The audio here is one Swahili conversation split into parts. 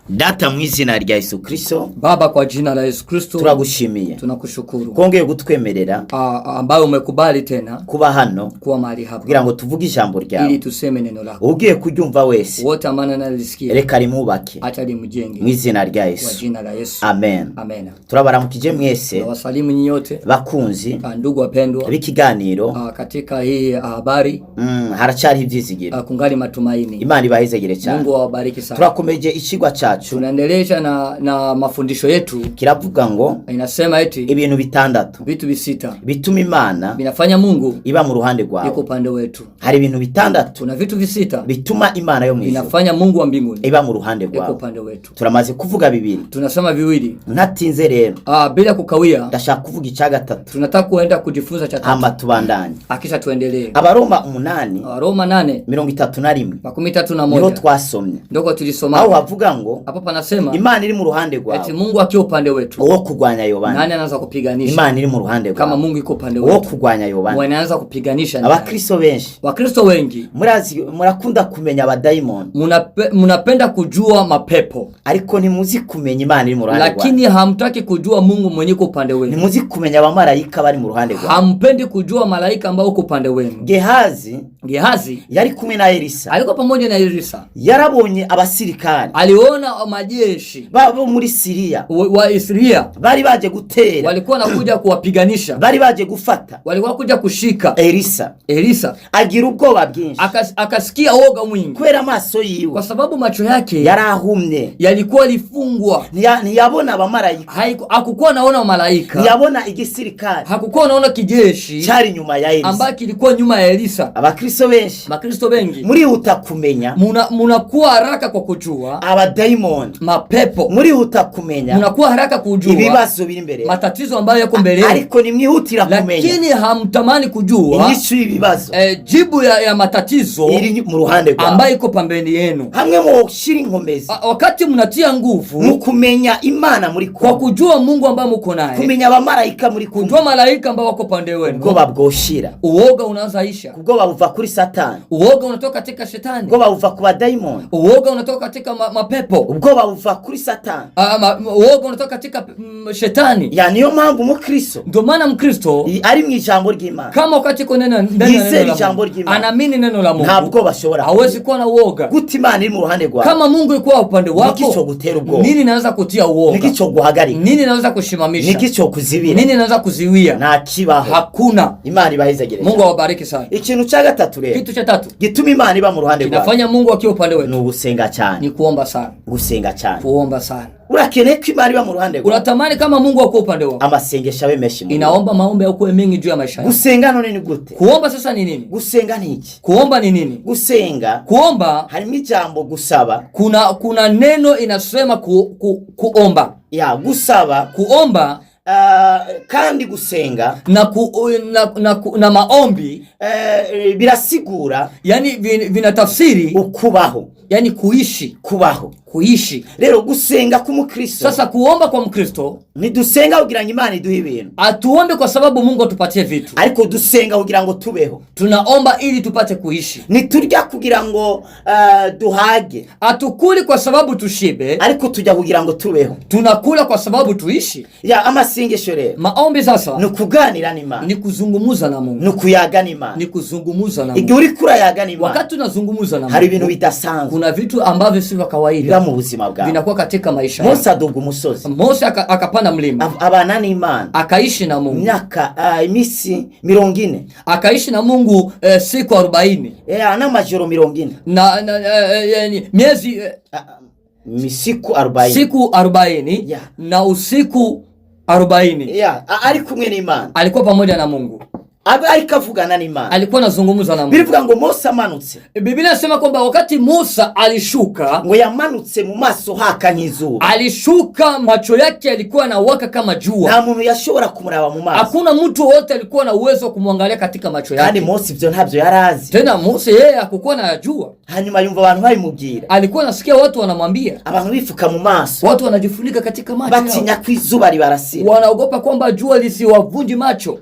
Data mwizina rya Yesu Kristo, Baba kwa jina la Yesu Kristo, turagushimiye, tunakushukuru kongeye gutwemerera ambayo umekubali tena kuba hano kuwa mahali hapa kugira ngo tuvuge ijambo ryawe, ili tuseme neno lako. Ugiye kuryumva wese wote amana nalisikia reka rimubake atali mujenge mwizina rya Yesu, kwa jina la Yesu. Amen. Amen. Turabaramukije mwese, wasalimu nyote bakunzi ndugu wapendwa bikiganiro katika hii habari. Haracari ivyizigiro, kungali matumaini. Imana ibahezegere cyane. Mungu awabariki sana. Turakomeje ikigwa cacu, tunaendelea na mafundisho yetu. Kiravuga ngo inasema eti ibintu bitandatu, vitu bisita bituma Imana binafanya Mungu iba mu ruhande rwawe. yuko pande wetu. Hari ibintu bitandatu, tuna vitu visita bituma Imana yo mwijuru binafanya Mungu wa mbinguni iba mu ruhande rwawe, yuko pande wetu. Turamaze kuvuga bibiri, tunasema viwili. Ntatinze rero bila kukawia, ndashaka kuvuga icya gatatu. Tunataka kuenda kujifunza cha tatu. Ama tubandanye. Akisha tuendelee. Abaroma 8, Roma 8:31 niho twasomye. Ndoko tulisoma. Aho havuga ngo hapa panasema Imana iri mu ruhande rwawe. Eti Mungu akiwa upande wetu, uwo kugwanya Yobani. Nani anaanza kupiganisha? Imana iri mu ruhande rwawe. Kama Mungu iko upande wetu, uwo kugwanya Yobani. Mwana anaanza kupiganisha nani? Abakristo benshi. Wakristo wengi murakunda kumenya abadaimoni. Munapenda kujua mapepo. Ariko ntimuzi kumenya Imana iri mu ruhande rwawe. Lakini hamtaki kujua Mungu mwenye uko upande wenu. Ntimuzi kumenya abamarayika bari mu ruhande rwawe. Hampendi kujua malaika ambao uko upande wenu. Gehazi yari kumwe na Elisa. Alikuwa pamoja na Elisa. Yarabonye abasirikari. Aliona majeshi babo muri Syria. Wa Syria bari baje gutera. Walikuwa nakuja kuwapiganisha. Bari baje gufata. Walikuwa kuja kushika Elisa. Agira ubwoba bwinshi. Akasikia woga mwingi. Kwera maso yiwe. Kwa sababu macho yake yarahumye. Yalikuwa lifungwa. Ntiyabona abamarayika. Hakukuwa naona malaika. Ntiyabona igisirikari. Hakukuwa naona kijeshi cyari nyuma ya Elisa. Ambaye kilikuwa nyuma ya Elisa. Abakristo bengi muri utakumenya, munakuwa haraka kwa kujua abadaimoni, mapepo. muri utakumenya, munakuwa haraka kujua ibibazo biri imbere, matatizo ambayo yako mbele. Ariko nimwihutira kumenya, lakini hamtamani kujua inyishu ibibazo, jibu ya matatizo iri mu ruhande rwawe, ambayo iko pembeni yenu. Hamwe mu shiri inkomezi, wakati mnatia nguvu mu kumenya Imana muri kwa kujua Mungu ambaye mko naye, kumenya abamarayika muri kujua malaika ambao wako pande wenu, ubwoba bwoshira, uoga unaanza isha. Ubwoba buva kuri Satani, uoga unatoka katika shetani. Ubwoba buva ku badaimoni, uoga unatoka katika mapepo. Ubwoba buva kuri Satani, uoga unatoka katika shetani. Ya niyo mpamvu Mukristo, ndio maana Mkristo ari mu ijambo ry'Imana, kama wakati ko neno ijambo ry'Imana, anaamini neno la Mungu, ntabwo bashobora, hawezi kuwa na uoga. Guti Imana iri mu ruhande rwawe, kama Mungu yuko upande wako, nikicho gutera ubwoba, nini naweza kutia uoga? Nikicho guhagarika, nini naweza kushimamisha? Nikicho kuzibira, nini naweza kuziwia? Na kibaho hakuna. Imana ibahezagire. Mungu awabariki sana. Ikintu cya gatatu rero, kitu cha tatu gituma Imana iba mu ruhande rwawe, kinafanya Mungu akiwa upande wetu, ni ugusenga cyane. Ni kuomba sana. Gusenga cyane, kuomba sana. Urakeneye ko Imana iba mu ruhande rwawe, unatamani kama Mungu ako upande wako. Amasengesho abe menshi, inaomba maombi yako mengi juu ya maisha yako. Gusenga none ni gute? Kuomba sasa ni nini? Gusenga ni iki? Kuomba ni nini? Kuomba harimo ijambo gusaba. Kuna neno inasema kuomba. Ya gusaba, kuomba, kandi gusenga na maombi birasigura, yani vinatafsiri ukubaho, yani kuishi. Kuishi. Rero gusenga k'umukristo, sasa kuomba kwa Mkristo, ni dusenga kugira ngo Imana iduhe ibintu. Atuombe kwa sababu Mungu atupatie vitu, ariko dusenga kugira ngo tubeho. Tunaomba ili tupate kuishi. Ni turya kugira ngo duhage. Atukuli kwa sababu tushibe, ariko tujya kugira ngo tubeho. Tunakula kwa sababu tuishi. Ya amasengesho rero, maombi sasa ni kuganira n'Imana, ni kuzungumuza na Mungu, ni kuyaga n'Imana, ni kuzungumuza na Mungu. Igihe uri kurayaga n'Imana, wakati tunazungumuza na Mungu, hari ibintu bidasanzwe, kuna vitu ambavyo si vya kawaida mu buzima bwawe, vinakuwa katika maisha. Mose aduga umusozi, Mose akapanda mlima, abana n'Imana, akaishi na Mungu myaka imisi 40, akaishi na Mungu siku 40, n'amajoro 40, yani miezi siku 40, siku 40 na usiku 40. Ari kumwe n'Imana, alikuwa pamoja na Mungu, ariko avugana n'Imana, alikuwa anazungumza na Mungu. Biblia ngo Mose amanutse, Biblia inasema kwamba wakati Musa alishuka, ngo yamanutse mu maso haka nk'izuba, alishuka macho yake yalikuwa yanawaka kama jua, nta muntu yashobora kumuraba mu maso, hakuna mtu wote alikuwa na uwezo kumwangalia katika macho yake. Kandi Mose ibyo ntabyo yarazi, tena Mose yeye hakukuwa na jua. Hanyuma yumva abantu babimubwira, alikuwa nasikia watu wanamwambia, abantu bifuka mu maso, watu wanajifunika katika macho, batinya kwizuba libarasira, wanaogopa kwamba jua lisiwavunji macho.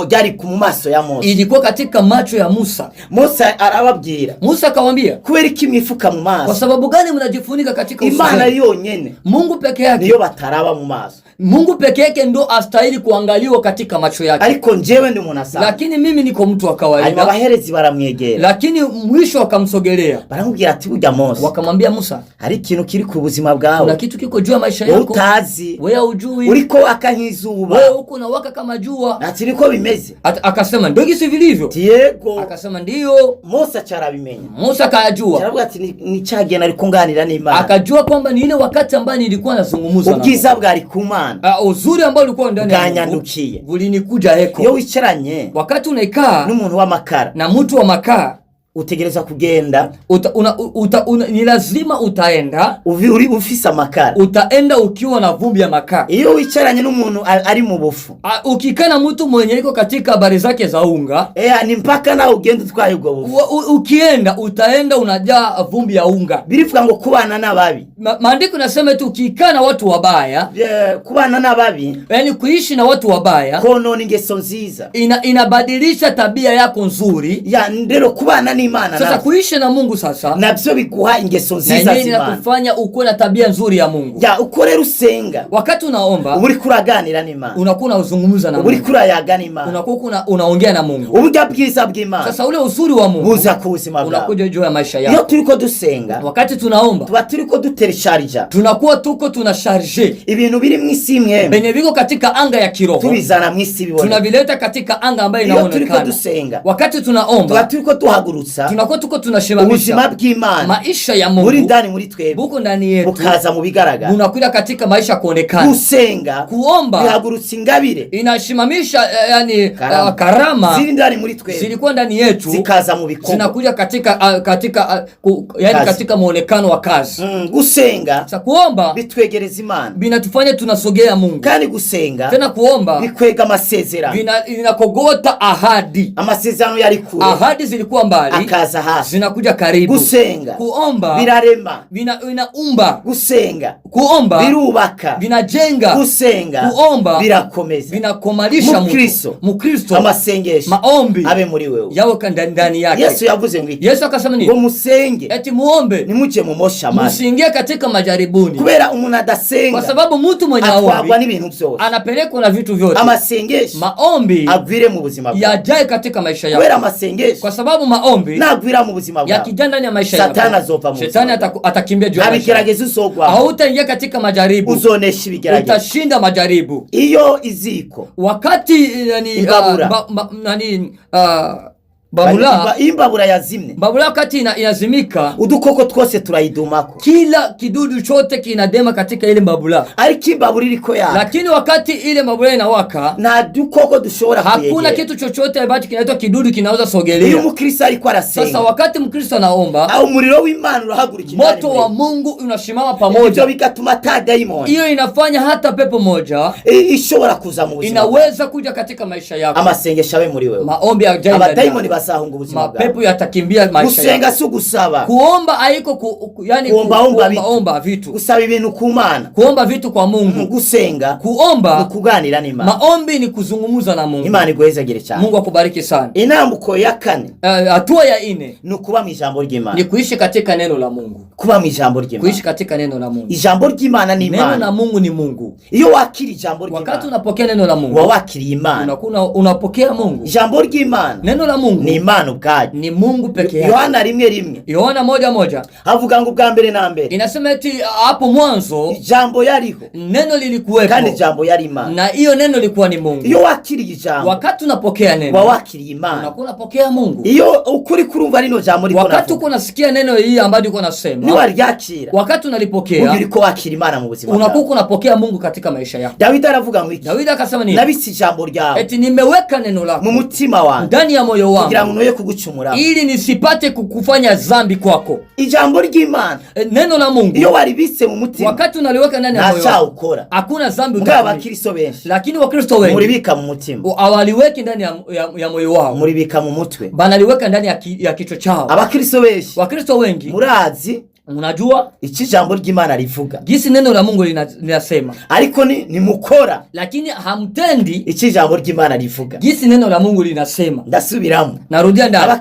Byari mu maso ya Mose. Ilikuwa katika macho ya Musa. Musa arababwira. Musa akamwambia, kubera iki mwifuka mu maso? Kwa sababu gani mnajifunika katika uso? Imana yonyene, Mungu peke yake, niyo bataraba mu maso. Mungu peke yake ndo astahili kuangaliwa katika macho yake. Ariko njewe ndi umuntu asanzwe. Lakini mimi niko mtu wa kawaida. Abaherezi baramwegera. Lakini mwisho akamsogelea. Baramubwira ati burya Mose. Wakamwambia Musa, hari ikintu kiri ku buzima bwawe. Kuna kitu kiko juu ya maisha yako. Utazi. Wewe hujui. Uriko waka nk'izuba. Wewe uko na waka kama jua. Ati niko bimeze. Akasema ndio gisi vilivyo. Yego. Akasema ndio. Musa carabimenya. Musa kajua. Aravuga ati ni cyagiye nari kunganira n'Imana. Akajua kwamba ni ile wakati ambao nilikuwa nazungumza na Mungu. Ubwiza bwari ku Mana. Uzuri ambao ulikuwa ndani ya Mungu ulinikuja eko. Iyo wicaranye wakati unaikaa n'umuntu w'amakara na mtu wa makaa, utegereza kugenda ni lazima utaenda ufisa amakara, utaenda ukiwa na vumbi ya makaa. Iyo wicaranye n'umuntu ari mu bufu, ukikana mtu mwenye iko katika habari zake za unga, ni mpaka na ugenda utwaye ubwo bufu. Ukienda utaenda unajaa vumbi ya unga. Birivuga ngo kubana n'ababi. Maandiko nasema tu ukikana watu wabaya, kubana n'ababi, yani kuishi na watu wabaya, konona ingeso nziza, inabadilisha tabia yako nzuri. Ndero kubana n'Imana sasa kuishi na Mungu sasa nabyo biguha ingeso nziza z'Imana, na kufanya uko na tabia nzuri ya Mungu. Ukorera usenga, wakati unaomba uri kuraganira n'Imana, unakuwa unazungumza na Mungu, uri kurayagana Imana, unakuwa unaongea na Mungu. Uburyo bwiza bw'Imana, sasa ule uzuri wa Mungu buza ku buzima bwawe, unakuja juu ya maisha yako. Iyo turiko dusenga, wakati tunaomba, tuba turiko duterecharge, tunakuwa tunasharge ibintu biri mu isi imwe benye biko katika anga ya kiroho, tubizana mu isi bibona, tunavileta katika anga ambayo inaonekana. Iyo turiko dusenga, wakati tunaomba, tuba turiko tuhagurutsa, tunakuwa tunashimamisha ubuzima bw'Imana, maisha ya Mungu muri ndani muri twebwe, buko ndani yetu, bukaza mu bigaragara, bunakuja katika maisha kuonekana. Gusenga, kuomba, bihagurutsa ingabire, inashimamisha yani karama ziri ndani muri twebwe, zilikuwa ndani yetu, zikaza mu bikorwa, zinakuja katika muonekano wa kazi. Gusenga, sasa kuomba bitwegereza Imana, binatufanya tunasogea Mungu. kandi gusenga, tena kuomba bikwega amasezerano, inakogota ahadi. Amasezerano yari kure, ahadi zilikuwa mbali, akaza hasi, zinakuja karibu. Gusenga, kuomba, birarema, inaumba. Gusenga, kuomba, birubaka, binajenga. Gusenga, kuomba, birakomeza, binakomalisha Mukristo. Amasengesho, maombi abe muri wewe, yawe ndani yake. Yesu yavuze ngo, Yesu akasema nini? ngo musenge, eti muombe, nimuje mu mosha amani, musingie katika majaribuni. kubera umuntu adasenga, kwa sababu mtu mwenye aombi n'ibintu byose, anapelekwa na vitu vyote. Amasengesho, maombi agwire mu buzima bwawe, yajae katika maisha yako. kubera amasengesho, kwa sababu maombi nagwira mu buzima bwawe, yakijaa ndani ya maisha yako, Satani azova mu Shetani atakimbia juu ya maisha. Abigeragezo uzogwa, hautaingia katika majaribu, uzonesha ibigeragezo, utashinda majaribu. Iyo iziko, wakati imbabura yazimne, babula wakati inazimika, udukoko twose turayidumako, kila kidudu chote kinadema katika ile mbabula, ariko imbabura iriko yaka, lakini wakati ile mbabula inawaka, na dukoko dushobora kuyegera, hakuna kitu chochote ambacho kinaitwa kidudu kinaweza sogelea. Iyo Mukristo ariko arasenga, sasa wakati Mkristo anaomba, au umuriro w'Imana urahagurikira, moto wa Mungu unashimama pamoja, ibyo bigatuma ta daimoni, hiyo inafanya hata pepo moja ishobora kuza mu buzima, inaweza kuja katika maisha yako. Amasengesho abe muri wewe, maombi ajaye, abadaimoni basahunga ubuzima bwawe, mapepo yatakimbia maisha yako. Gusenga si gusaba, kuomba haiko yani kuomba vitu, gusaba ibintu ku Mana, kuomba vitu kwa Mungu. Gusenga, kuomba, kuganira n'Imana, maombi ni kuzungumza na Mungu. Imana igwezagire cyane, Mungu akubariki sana. Inambuko ya kane, hatua ya 4 ni kuba mu ijambo ry'Imana, ni kuishi katika neno la Mungu. kuba mu ijambo ry'Imana, kuishi katika neno la Mungu. Ijambo ry'Imana ni Imana, neno la Mungu ni Mungu. Iyo wakiri ijambo ry'Imana, wakati unapokea neno la Mungu, wakiri Imana, unapokea Mungu. Ijambo ry'Imana, neno la Mungu ni Imana ubwayo, ni Mungu peke yake. Yohana 1:1, Yohana 1:1 havuga ngo bwa mbere na mbere, inasema eti hapo mwanzo ijambo yariho, neno lilikuwepo, kandi ijambo yari Imana, na hiyo neno lilikuwa ni Mungu. Iyo wakiri ijambo, wakati unapokea neno, wakiri Imana, unakuwa unapokea Mungu. Iyo ukuri kurumva rino jambo liko, wakati uko unasikia neno hili ambalo uko nasema, ni waryakira, wakati unalipokea, uko wakiri Imana mu buzima, unakuwa unapokea Mungu katika maisha yako. David aravuga ngo iki? David akasema nini? Nabisi ijambo ryawe, eti nimeweka neno lako mu mutima wangu, ndani ya moyo wangu, kugira ngo noye kugucumura, ili nisipate kukufanya dhambi kwako. Ijambo ry'Imana, neno la Mungu, iyo waribise mu mutima, wakati unaliweka ndani ya moyo wako, hakuna dhambi utafanya. Abakristo benshi, lakini Wakristo wengi muribika mu mutima, awaliweki ndani ya moyo wao, muribika mu mutwe, banaliweka ndani ya kichwa chao. Abakristo benshi, Wakristo wengi, murazi Unajua iki jambo ry'Imana rivuga, jinsi neno la Mungu linasema, ariko ni mukora, lakini hamtendi iki jambo ry'Imana rivuga. Jinsi neno la Mungu linasema. Ndasubiramo, narudia ndani.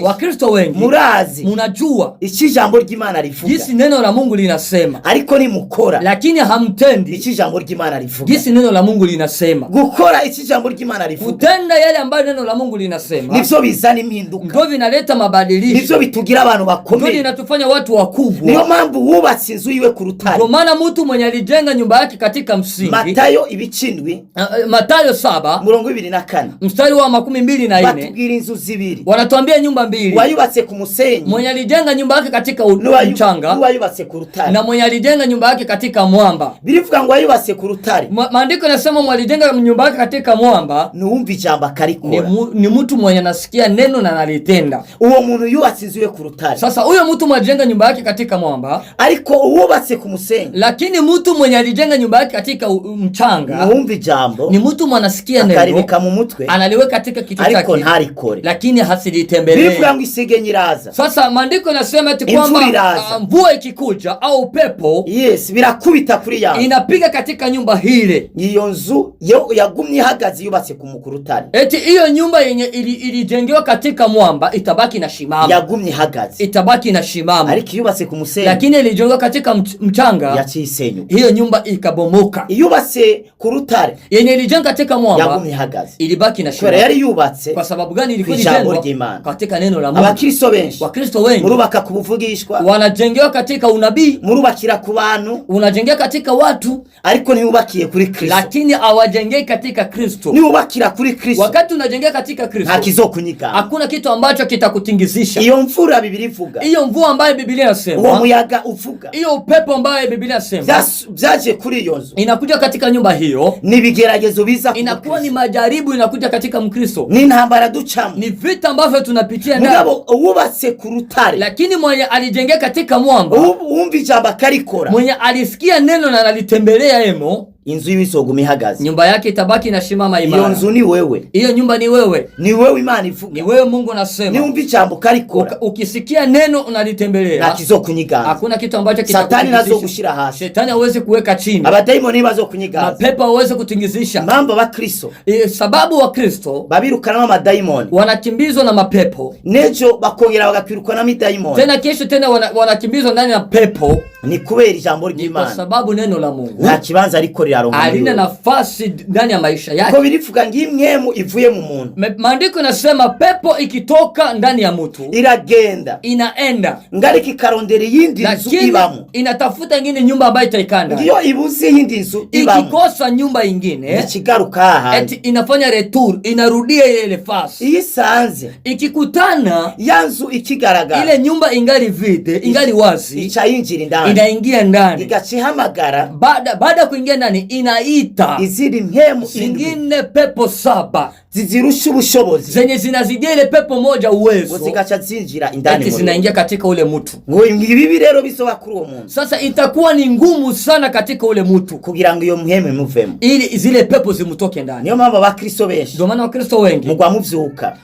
Wakristo wengi murazi, munajua iki jambo ry'Imana rivuga, jinsi neno la Mungu linasema, ariko ni mukora, lakini hamtendi iki jambo ry'Imana rivuga. Jinsi neno la Mungu linasema, gukora iki jambo ry'Imana rivuga, kutenda yale ambayo neno la Mungu linasema, nivyo bizana impinduka, ndio vinaleta mabadilisho, nivyo bitugira abantu bakomeye, ndio vinatufanya watu wakubwa. Niyo mambo wubatse inzu yiwe ku rutare. Ndio maana mtu mwenye alijenga nyumba yake katika msingi. Matayo ibicindwi, Matayo 7:24 mstari wa 24 batubwira inzu zibiri, wanatuambia nyumba mbili, wayubatse ku musenyi, mwenye alijenga nyumba yake katika mchanga, wayubatse ku rutare, na mwenye alijenga nyumba yake katika mwamba. Birivuga ngo wayubatse ku rutare, maandiko yanasema mwenye alijenga nyumba yake katika mwamba nuumva ijambo akarikora, ni mtu mwenye anasikia neno na analitenda. Uwo muntu yubatse inzu ye ku rutare. Sasa huyo mtu mwenye alijenga nyumba yake katika mwamba, ariko uwubatse ku musenyi, lakini mtu mwenye alijenga nyumba yake katika mchanga, nuumva ijambo, ni mtu mwenye anasikia neno, akaribika mu mutwe, analiweka katika kichwa chake, ariko ntarikore, lakini hasilitembelee. Birivuga ngo isegenyi iraza. Sasa maandiko yanasema eti kwamba mvua ikikuja au pepo, yes, birakubita kuri ya, inapiga katika nyumba hile. Iyo nzu yagumye ihagaze yubatse ku murutare, eti hiyo nyumba yenye ilijengewa katika mwamba itabaki na shimama, yagumye ihagaze, itabaki na shimama, ariko yubatse ku musenyi, lakini ilijengewa katika mchanga, yacisenyuka, hiyo nyumba ikabomoka. Yubatse ku rutare, yenye ilijenga katika mwamba, yagumye ihagaze, ilibaki na shimama. Kwa yari yubatse, kwa sababu gani? Ilikuwa ijengwa katika neno la Mungu. Abakristo benshi, Wakristo wengi murubaka kubuvugishwa, wanajengewa katika unabii, murubakira ku bantu, unajengea katika watu, ariko ntiubakiye kuri Kristo, lakini hawajengei katika Kristo. Niubakira kuri Kristo, wakati unajengea katika Kristo, hakizokunyika, hakuna kitu ambacho kitakutingizisha. Iyo mvura Biblia ivuga, iyo mvua ambayo Biblia inasema, uwo muyaga uvuga, iyo upepo ambayo Biblia inasema, byaje kuri iyo nzu, inakuja katika nyumba hiyo, ni bigeragezo biza, inakuwa ni majaribu, inakuja katika Mkristo, ni ntambara ducamo, ni vita ambavyo tunapitia ndani. Mugabo uwubatse ku rutare, lakini mwenye alijengea katika mwamba, umva ijambo akarikora, mwenye alisikia neno na alitembelea emo, inzu y'ibisoguma ihagaze, nyumba yake itabaki na shimama imara. Iyo nzu ni wewe, iyo nyumba ni wewe, ni wewe Imana ivuga, ni wewe Mungu anasema. Ni umva ijambo karikora, ukisikia neno unalitembelea, hakizokunyiganza, hakuna kitu ambacho Satani nazo gushira hasi, Shetani hawezi kuweka chini, abadayimoni bazokunyiganza, mapepo hawezi kutingizisha. mambo ba Kristo, sababu wa Kristo babirukana na madayimoni, wanakimbizwa na mapepo, nejo bakongera bagakwirukana na madayimoni, tena kesho tena wanakimbizwa ndani ya pepo. Ni kubera ijambo ry'Imana, kwa sababu neno la Mungu nta kibanza ariko riraronka, alina nafasi ndani ya maisha yake. Ko birivuga ngo imwemu ivuye mu muntu, maandiko yanasema pepo ikitoka ndani ya mtu iragenda, inaenda ngari kikarondera yindi nzu ibamo, inatafuta ingine nyumba ambayo itaikanda. Ngiyo ibuze yindi nzu ibamo, ikikosa nyumba ingine, ikigaruka aha, eti inafanya retour, inarudia ile fasi. Isanze ikikutana yanzu ikigaragara, ile nyumba ingali vide, ingali wazi, ichayinjira ndani, inaingia ndani, igachihamagara, baada kuingia ndani inaita izindi mpemu zingine pepo 7 zizirusha ubushobozi, zenye zinazidia ile pepo moja uwezo, zikacha zinjira indani, zinaingia katika ule mtu. Ngo ibi rero bisoba kuri uwo muntu, sasa itakuwa ni ngumu sana katika ule mtu kugira ngo iyo mpemu imuvemo, ili zile pepo zimutoke ndani. Niyo mambo Abakristo benshi, ndio maana Wakristo wengi mugwa muvyuka,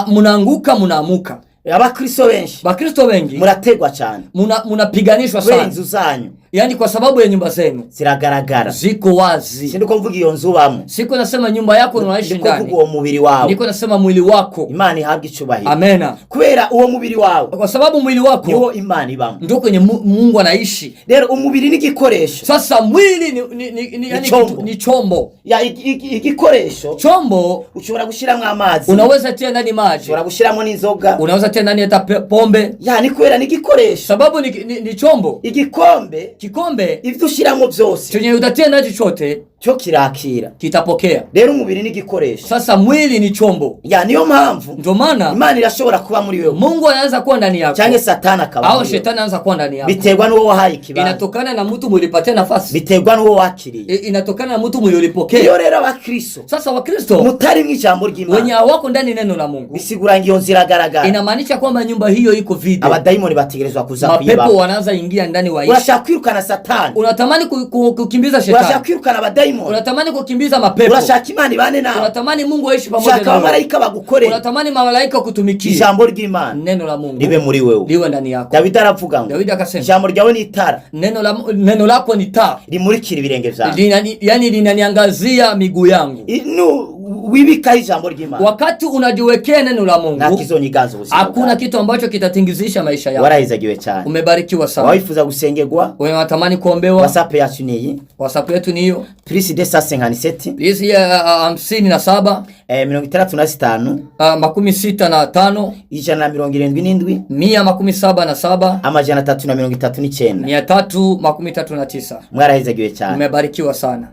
munaanguka munaamuka. Abakristo benshi, Bakristo wengi murategwa cyane, munapiganishwa sana, inzu zanyu, yani kwa sababu ya nyumba zenu ziragaragara, ziko wazi. Sindiko mvuga iyo nzu bamo, siko nasema nyumba yako unaishi ndani, niko uwo mubiri wawe, niko nasema mwili wako. Imana ihabwe icubahiro, amena. Kubera uwo mubiri wawe, kwa sababu mwili wako niwo Imana ibamo, ndio kwenye Mungu anaishi. Rero umubiri ni gikoresho, sasa mwili ni chombo, ya igikoresho, chombo ushobora gushiramwe amazi, unaweza tia ndani maji, ushobora gushiramwe n'inzoga, unaweza tia ndani hata pombe, yani kubera ni gikoresho, sababu ni chombo. Kikombe ivyo ushiramo byose, chenye utatia ndani chote cyo kirakira, kitapokea. Rero umubiri ni gikoresho, sasa mwili ni chombo. ya niyo mpamvu ndio maana Imana irashobora kuba muri wewe, Mungu anaanza kuwa ndani yako, cyangwa Satani akaba, au Shetani anaanza kuwa ndani yako. Biterwa n'uwo wahaye kibanza, inatokana na mtu mulipatia nafasi, biterwa n'uwo wakiriye, inatokana na mtu mulipokea. Iyo rero Abakristo, sasa Wakristo mutari mw'ijambo ry'Imana, wenye hawako ndani neno la Mungu, bisigura ngiyo nzira garagara, inamaanisha kwamba nyumba hiyo iko vide, abadayimoni bategerezwa kuza kuyiba, mapepo wanaanza ingia ndani wa urashaka kwirukana satani, unatamani kukimbiza urashaka shetani, kwirukana abadayimoni, unatamani kukimbiza mapepo, urashaka Imana ibane nawe, unatamani Mungu aishi pamoja urashaka nawe, abamarayika bagukorere, unatamani malaika kutumikia. ijambo ry'Imana Neno la Mungu libe muri wewe, liwe ndani yako. Dawidi aravuga ngo Daudi akasema, ijambo ryawe ni itara, neno lako ni taa, limurikira ibirenge vyanjye, yani linaniangazia miguu yangu. Wibika ijambo ry'Imana, wakati unajiwekea neno la Mungu, nta kizonyiganza ubuzima, hakuna kitu ambacho kitatingizisha maisha yako. Warahizagiwe cyane, umebarikiwa sana. Wawifuza gusengerwa, wewe unatamani kuombewa, WhatsApp yacu ni iyi, WhatsApp yetu ni hiyo, +257 +57 65 65 177 177 339 339. Mwarahizagiwe cyane. Umebarikiwa sana.